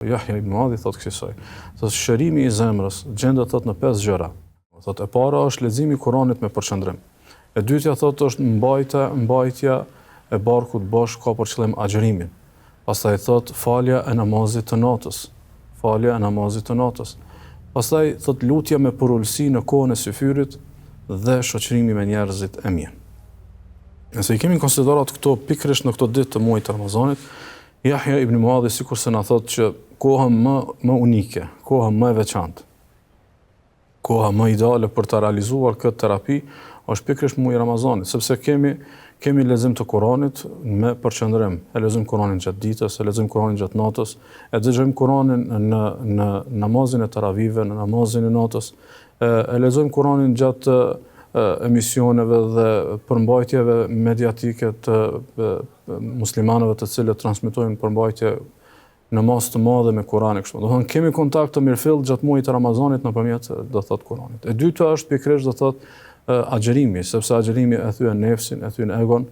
Yahya ibn Muadhi thot kësaj. Thot shërimi i zemrës gjendet thot në 5 gjëra. Thot e para është leximi i Kuranit me përqendrim. E dytja thot është mbajtja e barkut bosh ka për qëllim agjërimin. Pastaj thot falja e namazit të natës. Falja e namazit të natës. Pastaj thot lutja me porulsi në kohën e syfyrit dhe shoqërimi me njerëzit e mirë. Nëse i kemi konsiderat këto pikërisht në këto ditë të muajit të Ramazanit, Yahya ibn Muadhi sikurse na thotë që koha më unike, koha më e veçantë, koha më ideale për të realizuar këtë terapi është pikërisht muaji i Ramazanit, sepse kemi lexim të Kuranit me përqendrim. E lexojmë Kuranin gjatë ditës, e lexojmë Kuranin gjatë natës, e dëgjojmë Kuranin në namazin e taravive, në namazin e natës, e lexojmë Kuranin gjatë emisioneve dhe përmbajtjeve mediatike të muslimanëve të cilët transmetojnë përmbajtje namaz të madhe me Kuranin kështu. Do të thonë kemi kontakt të mirëfill gjatë muajit të Ramazanit nëpërmjet do thotë Kuranit. E dyta është pikërisht do thotë agjërimi, sepse agjërimi e thyen nefsin, e thyen egon,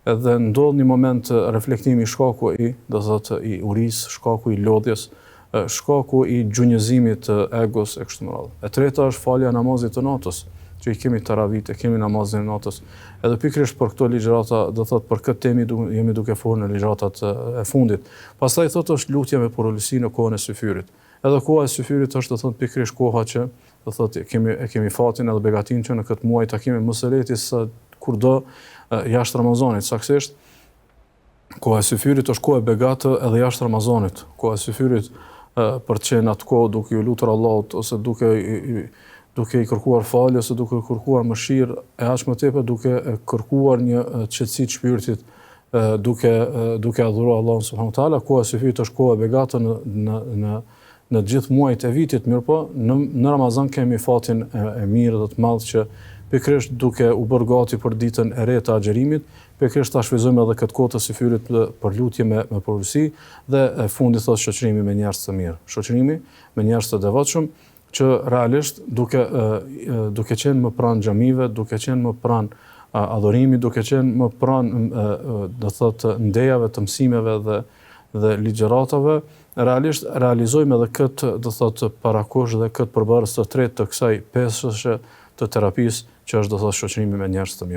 edhe ndodh një moment reflektimi shkaku i do thotë i uris, shkaku i lodhjes, shkaku i gjunjëzimit të egos e kështu me radhë. E treta është falja e namazit të natës, që i kemi taravit, e kemi namazin e natës. Edhe pikërisht për këto ligjërata, do thotë për këtë temë jemi duke folur në ligjëratat e fundit. Pastaj thotë është lutja me porulsi në kohën e syfyrit. Edhe koha e syfyrit është do thotë pikërisht koha që do thotë e kemi fatin edhe begatin që në këtë muaj ta kemi mos e leti sa kurdo jashtë Ramazanit, saktësisht. Koha e syfyrit është kohë e begatë edhe jashtë Ramazanit. Koha e syfyrit për të qenë atë kohë duke i lutur Allahut ose duke i kërkuar falje ose duke i kërkuar mëshirë, e aq më tepër duke kërkuar një qetësi të shpirtit, duke adhuruar Allahun subhanahu wa taala. Koha e syfyrit është kohë e begatë në gjithë muajt e vitit, mirë po në Ramazan kemi fatin e mirë dhe të madh që pikërisht duke u bërë gati për ditën e re të agjërimit, pikërisht ta shfrytëzojmë edhe këtë kohë të syfyrit për lutje me porulsi dhe e fundit thotë shoqërimi me njerëz të mirë, shoqërimi me njerëz të devotshëm që realisht duke qenë më pranë xhamive, duke qenë më pranë adhurimit, duke qenë më pranë do thotë ndejave të mësimeve dhe ligjëratave, realisht realizojmë edhe këtë do thotë parakosh dhe këtë përbërës të tretë të kësaj peshëshe të terapisë që është do thotë shoqërimi me njerëz të mirë.